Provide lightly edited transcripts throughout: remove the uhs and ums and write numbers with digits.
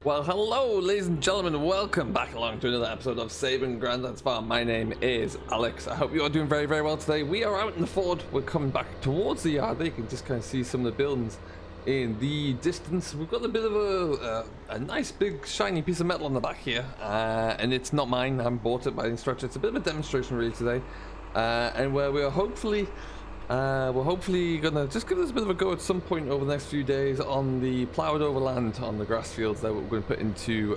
Well, hello, ladies and gentlemen. Welcome back along to another episode of Sabin Grandad's Farm. My name is Alex. I hope you are doing very, very well today. We are out in the Ford. We're coming back towards the yard. There you can just kind of see some of the buildings in the distance. We've got a bit of a nice big shiny piece of metal on the back here, and it's not mine. I haven't bought it by any stretch. It's a bit of a demonstration really today, and where we're hopefully gonna just give this a bit of a go at some point over the next few days on the ploughed over land on the grass fields that we're going to put into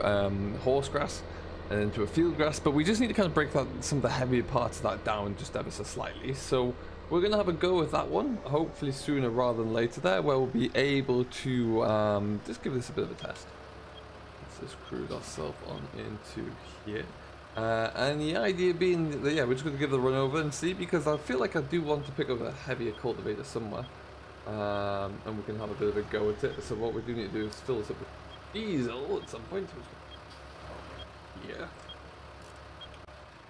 horse grass and into a field grass. But we just need to kind of break some of the heavier parts of that down just ever so slightly. So we're going to have a go with that one, hopefully sooner rather than later there, where we'll be able to just give this a bit of a test. Let's just cruise ourselves on into here. And the idea being that, yeah, we're just going to give it a run over and see, because I feel like I do want to pick up a heavier cultivator somewhere, and we can have a bit of a go at it. So what we do need to do is fill this up with diesel at some point. Yeah,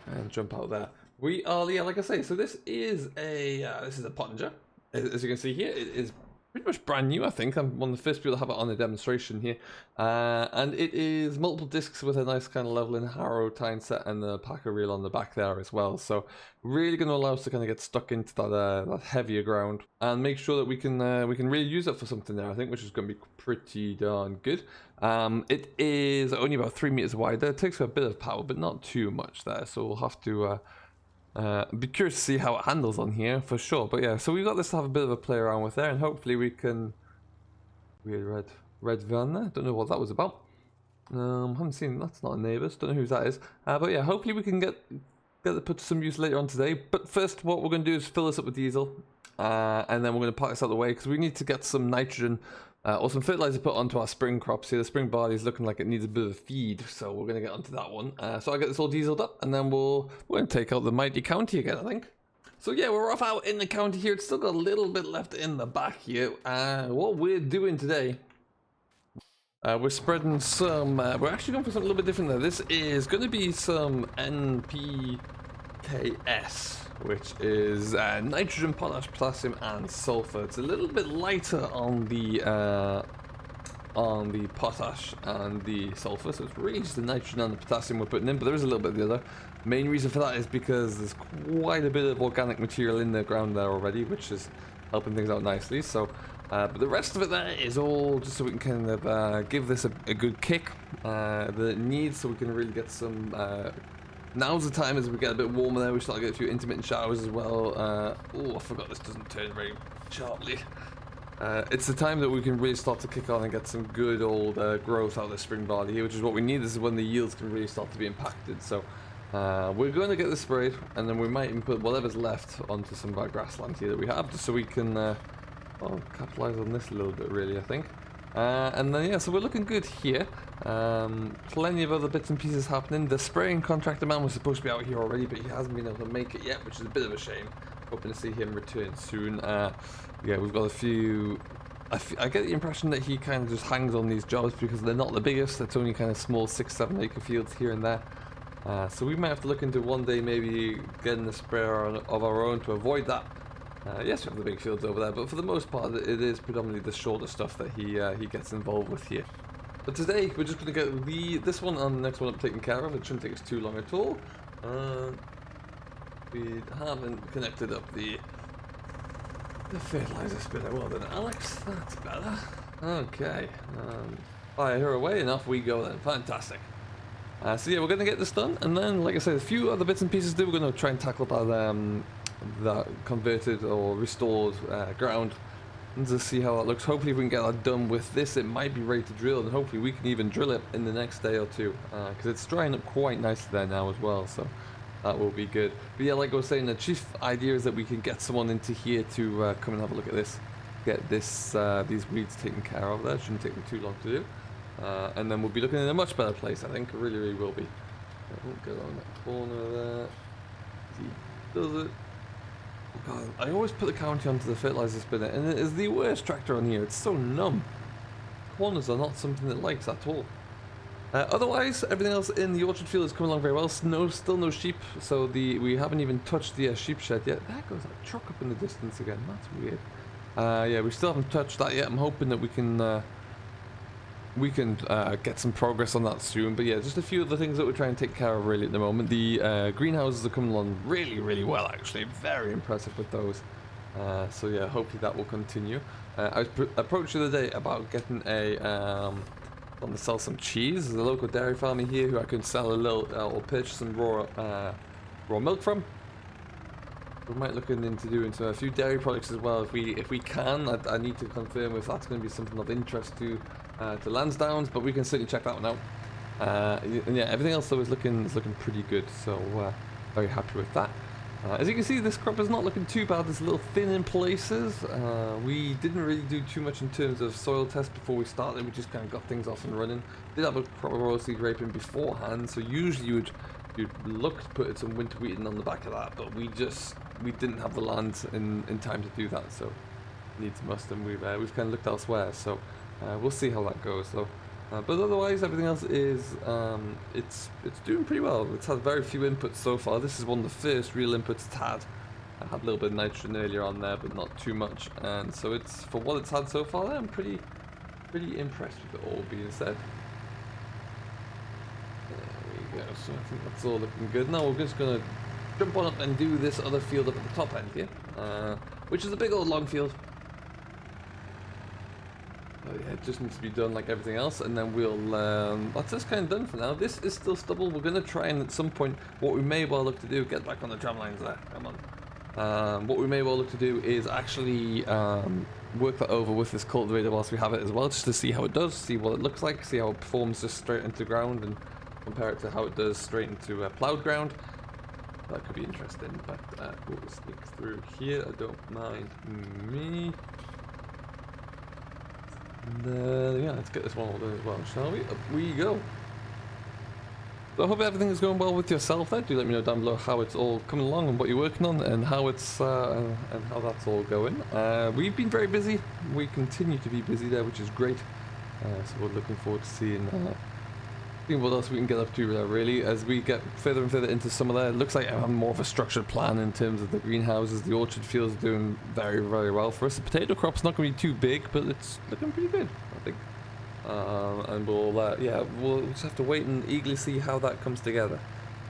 and jump out there. We are, yeah, like I say, so this is a Pottinger. As you can see here, it is pretty much brand new. I think I'm one of the first people to have it on a demonstration here, and it is multiple discs with a nice kind of leveling harrow tine set and the packer reel on the back there as well. So really going to allow us to kind of get stuck into that heavier ground and make sure that we can really use it for something there, I think, which is going to be pretty darn good. It is only about 3 meters wide. It takes a bit of power, but not too much there. So we'll have to be curious to see how it handles on here for sure. But yeah, so we've got this to have a bit of a play around with there, and hopefully we can. Weird red van there. Don't know what that was about. Haven't seen. That's not a neighbours. Don't know whose that is. But yeah, hopefully we can get it put to some use later on today. But first, what we're going to do is fill this up with diesel, and then we're going to park this out of the way because we need to get some nitrogen. Or some fertilizer put onto our spring crops here. The spring barley is looking like it needs a bit of feed, so we're going to get onto that one. So I'll get this all dieseled up, and then we're going to take out the mighty county again, I think. So yeah, we're off out in the county here. It's still got a little bit left in the back here. What we're doing today, we're spreading some, we're actually going for something a little bit different there. This is going to be some NPKS, which is nitrogen, potash, potassium, and sulfur. It's a little bit lighter on the potash and the sulfur, so it's really just the nitrogen and the potassium we're putting in, but there is a little bit of the other. Main reason for that is because there's quite a bit of organic material in the ground there already, which is helping things out nicely. So, but the rest of it there is all just so we can kind of give this a good kick that it needs, so we can really get some. Now's the time as we get a bit warmer there. We start to get a few intermittent showers as well. Oh, I forgot this doesn't turn very sharply. It's the time that we can really start to kick on and get some good old growth out of the spring barley here, which is what we need. This is when the yields can really start to be impacted. So we're going to get this sprayed, and then we might even put whatever's left onto some of our grassland here that we have, just so we can capitalize on this a little bit, really, I think. And then yeah, so we're looking good here. Plenty of other bits and pieces happening. The spraying contractor man was supposed to be out here already, but he hasn't been able to make it yet, which is a bit of a shame. Hoping to see him return soon. Yeah, we've got a few. I get the impression that he kind of just hangs on these jobs because they're not the biggest. It's only kind of small 6-7 acre fields here and there. So we might have to look into one day maybe getting a sprayer of our own to avoid that. Yes, we have the big fields over there, but for the most part, it is predominantly the shorter stuff that he gets involved with here. But today, we're just going to get this one and the next one up taken care of. It shouldn't take us too long at all. We haven't connected up the fertilizer spinner. Well done, Alex. That's better. Okay. Fire away, and off we go then. Fantastic. So yeah, we're going to get this done, and then, like I said, a few other bits and pieces to do. We're going to try and tackle that converted or restored ground and just see how that looks. Hopefully, if we can get that done with this, it might be ready to drill, and hopefully we can even drill it in the next day or two, because it's drying up quite nicely there now as well, so that will be good. But yeah, like I was saying, the chief idea is that we can get someone into here to come and have a look at this, get this these weeds taken care of. That shouldn't take them too long to do, and then we'll be looking in a much better place, I think. It really, really will be. We'll get on that corner there. He does it. God, I always put the county onto the fertilizer spinner, and it is the worst tractor on here. It's so numb. Corners are not something it likes at all. Otherwise, everything else in the orchard field is coming along very well. Still no sheep, so we haven't even touched the sheep shed yet. There goes that truck up in the distance again. That's weird. Yeah, we still haven't touched that yet. I'm hoping that we can we can get some progress on that soon. But yeah, just a few of the things that we're trying to take care of really at the moment. The greenhouses are coming along really, really well actually. Very impressive with those. So yeah, hopefully that will continue. I was approached the other day about getting a want to sell some cheese. There's a local dairy farmer here who I can sell a little or purchase some raw milk from. We might look into doing a few dairy products as well if we can. I need to confirm if that's going to be something of interest to Lansdowne, but we can certainly check that one out. And yeah, everything else though is looking pretty good, so very happy with that. As you can see, this crop is not looking too bad. It's a little thin in places. We didn't really do too much in terms of soil test before we started. We just kind of got things off and running. Did have a crop of oilseed rape in beforehand, so usually you'd look to put some winter wheating on the back of that, but we didn't have the land in time to do that, so needs must, and we've kind of looked elsewhere. So we'll see how that goes though. But otherwise, everything else is it's doing pretty well. It's had very few inputs so far. This is one of the first real inputs it's had. I had a little bit of nitrogen earlier on there, but not too much. And so it's, for what it's had so far, I'm pretty impressed with it all being said. There we go. So I think that's all looking good. Now we're just gonna jump on up and do this other field up at the top end here, which is a big old long field. Oh yeah, it just needs to be done like everything else, and then we'll, that's just kind of done for now. This is still stubble. We're going to try and at some point, what we may well look to do, get back on the tram lines there, come on. What we may well look to do is actually work that over with this cultivator whilst we have it as well, just to see how it does, see what it looks like, see how it performs just straight into ground, and compare it to how it does straight into ploughed ground. That could be interesting, but we'll sneak through here, I don't mind me. And yeah, let's get this one all done as well, shall we? Up we go. So I hope everything is going well with yourself there. Do let me know down below how it's all coming along and what you're working on and how it's and how that's all going. We've been very busy. We continue to be busy there, which is great. So we're looking forward to seeing what else we can get up to really as we get further and further into summer there. It looks like I have more of a structured plan in terms of the greenhouses. The orchard fields are doing very, very well for us. The potato crop's not going to be too big, but it's looking pretty good, I think. And we'll just have to wait and eagerly see how that comes together.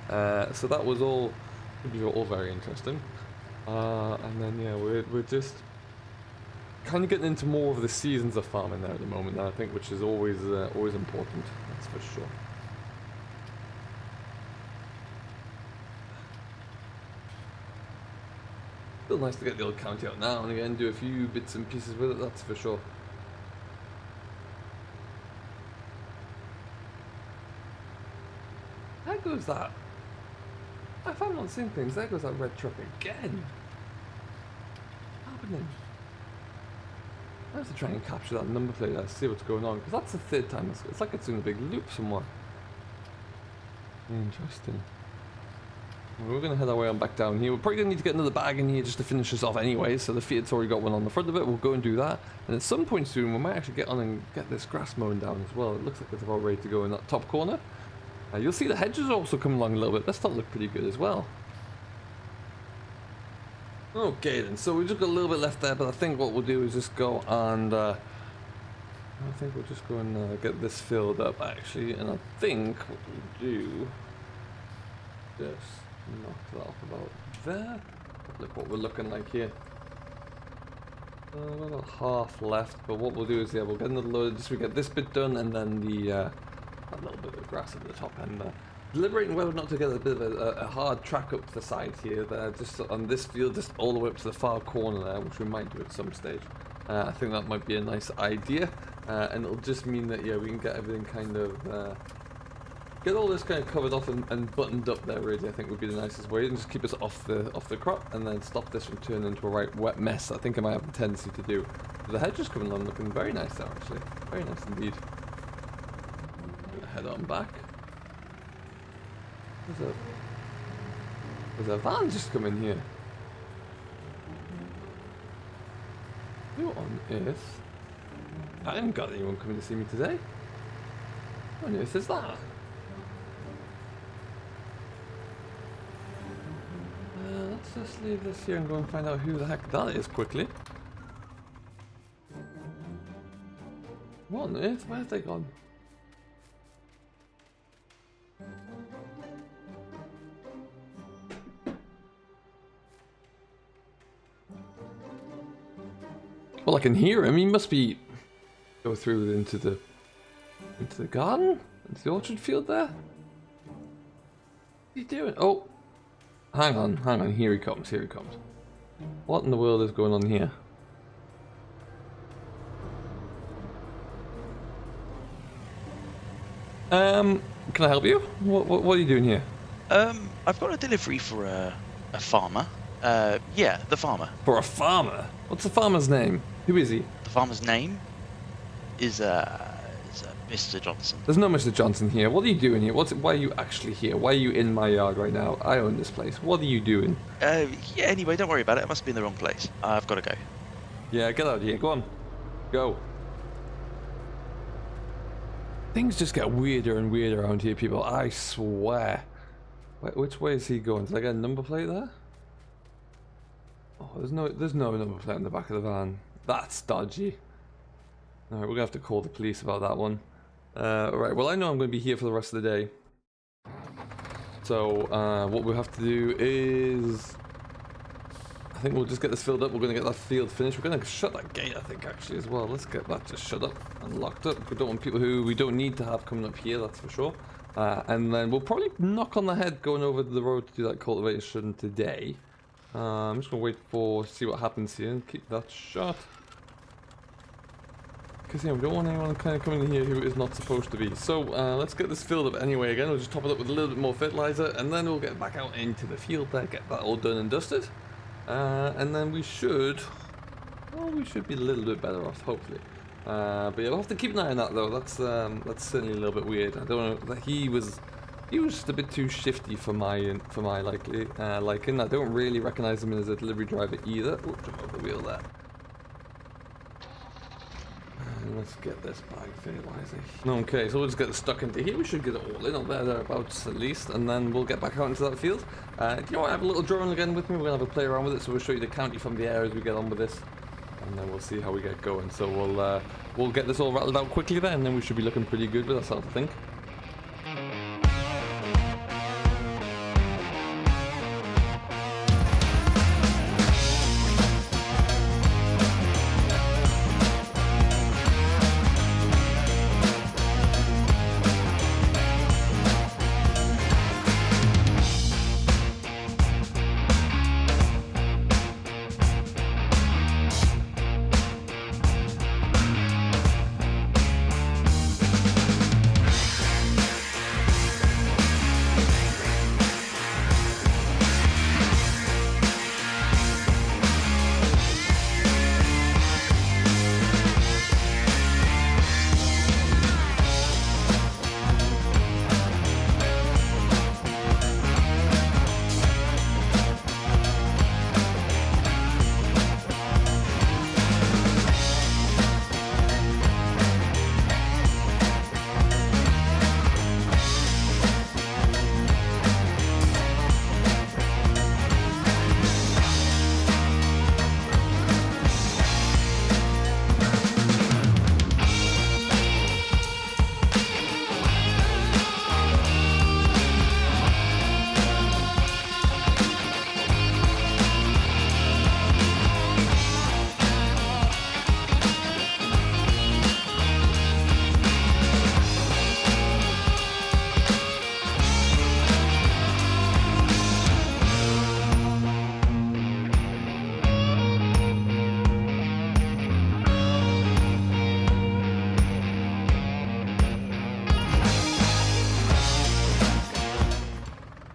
So that was all very interesting. And then yeah, we're just kind of getting into more of the seasons of farming there at the moment, I think, which is always important. That's for sure. Still nice to get the old county out now and again, do a few bits and pieces with it. That's for sure. There goes that. If I'm not seeing things, there goes that red truck again. What's happening? I have to try and capture that number plate there, see what's going on, because that's the third time. It's like it's in a big loop somewhere. Interesting. We're going to head our way on back down here. We're probably going to need to get another bag in here just to finish this off anyway, so the Fiat's already got one on the front of it. We'll go and do that. And at some point soon, we might actually get on and get this grass mowing down as well. It looks like it's about ready to go in that top corner. You'll see the hedges also come along a little bit. They start to look pretty good as well. Okay then, so we've just got a little bit left there, but I think what we'll do is just go and I think we'll just go and get this filled up actually, and I think what we'll do, just knock that off about there. Look what we're looking like here. About half left, but what we'll do is, yeah, we'll get another load, just we get this bit done, and then the that little bit of grass at the top end there. Deliberating whether or not to get a bit of a hard track up to the side here, just on this field, just all the way up to the far corner there, which we might do at some stage. I think that might be a nice idea, and it'll just mean that, yeah, we can get everything kind of, get all this kind of covered off and buttoned up there, really, I think would be the nicest way, and just keep us off the crop, and then stop this from turning into a right wet mess. I think I might have the tendency to do. But the hedge is coming along looking very nice there, actually. Very nice indeed. Head on back. There's a van just come in here. Who on earth? I haven't got anyone coming to see me today. What on earth is that? Let's just leave this here and go and find out who the heck that is quickly. What on earth? Where have they gone? Well, I can hear him. He must be go through into the garden, into the orchard field there. What are you doing? Oh, hang on. Here he comes. What in the world is going on here? Can I help you? What are you doing here? I've got a delivery for a farmer. Yeah, the farmer. For a farmer? What's the farmer's name? Who is he? The farmer's name is Mr. Johnson. There's no Mr. Johnson here. What are you doing here? Why are you actually here? Why are you in my yard right now? I own this place. What are you doing? Yeah, anyway, don't worry about it. I must be in the wrong place. I've got to go. Yeah, get out of here. Go on. Go. Things just get weirder and weirder around here, people. I swear. Which way is he going? Did I get a number plate there? Oh, there's no number plate on the back of the van. That's dodgy. Alright, we're gonna have to call the police about that one. Alright, well I know I'm gonna be here for the rest of the day. So, what we'll have to do is... I think we'll just get this filled up. We're gonna get that field finished. We're gonna shut that gate, I think, actually, as well. Let's get that just shut up and locked up. We don't want people who we don't need to have coming up here, that's for sure. And then we'll probably knock on the head going over the road to do that cultivation today. I'm just gonna wait see what happens here and keep that shut. Because yeah, we don't want anyone kind of coming in here who is not supposed to be. So let's get this filled up anyway. Again, we'll just top it up with a little bit more fertilizer, and then we'll get back out into the field there, get that all done and dusted, and then we should be a little bit better off, hopefully. But yeah, we'll have to keep an eye on that though. That's certainly a little bit weird. I don't know. He was just a bit too shifty for my liking. I don't really recognize him as a delivery driver either. Oh, jump over the wheel there. And let's get this bag fertilizer. Okay, so we'll just get it stuck into here. We should get it all in, or thereabouts at least, and then we'll get back out into that field. You know what? I have a little drone again with me. We're gonna have a play around with it, so we'll show you the county from the air as we get on with this, and then we'll see how we get going. So we'll get this all rattled out quickly then, and then we should be looking pretty good with ourselves, I think.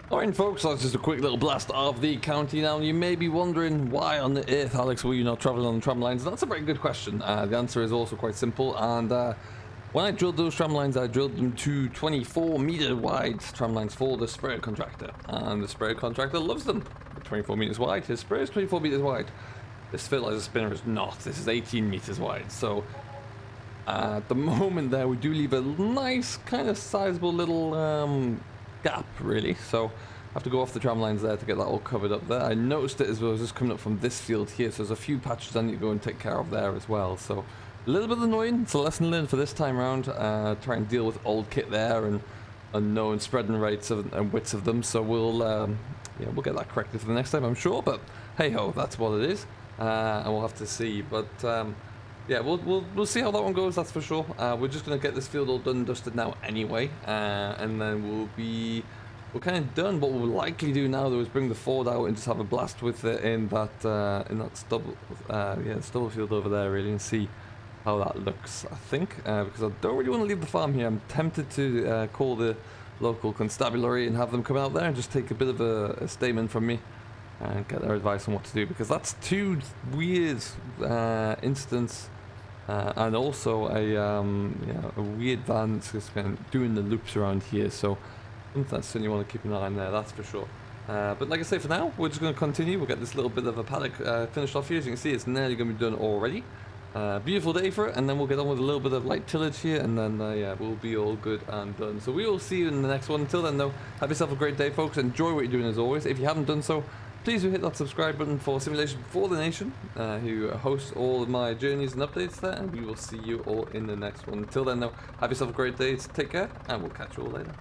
Alright folks, that's just a quick little blast of the county. Now you may be wondering, why on earth, Alex, were you not travelling on the tram lines? That's a very good question. The answer is also quite simple, and when I drilled those tram lines, I drilled them to 24-meter wide tram lines for the sprayer contractor, and the sprayer contractor loves them. 24 meters wide, his sprayer is 24 meters wide. This fertilizer spinner is not. This is 18 meters wide, so at the moment there we do leave a nice kind of sizable little gap, really. So I have to go off the tram lines there to get that all covered up there. I noticed it as well as just coming up from this field here, so there's a few patches I need to go and take care of there as well. So A little bit annoying. It's a lesson learned for this time around. Try and deal with old kit there and unknown spreading rates and widths of them. So we'll yeah, we'll get that corrected for the next time, I'm sure. But hey ho, that's what it is, and we'll have to see. But yeah, we'll see how that one goes. That's for sure. We're just gonna get this field all done and dusted now anyway, and then we're kind of done. What we'll likely do now though is bring the Ford out and just have a blast with it in that stubble, yeah, stubble field over there really, and see how that looks. I think because I don't really want to leave the farm here. I'm tempted to call the local constabulary and have them come out there and just take a bit of a statement from me and get their advice on what to do, because that's two weird incidents. And also yeah, a weird van that's just kind of doing the loops around here, so that's something you want to keep an eye on there, that's for sure. But like I say, for now, we're just going to continue. We'll get this little bit of a paddock finished off here. As you can see, it's nearly going to be done already. Beautiful day for it, and then we'll get on with a little bit of light tillage here, and then yeah, we'll be all good and done. So we will see you in the next one. Until then, though, have yourself a great day, folks. Enjoy what you're doing as always. If you haven't done so, please do hit that subscribe button for Simulation for the Nation, who hosts all of my journeys and updates there, and we will see you all in the next one. Until then, though, have yourself a great day, take care, and we'll catch you all later.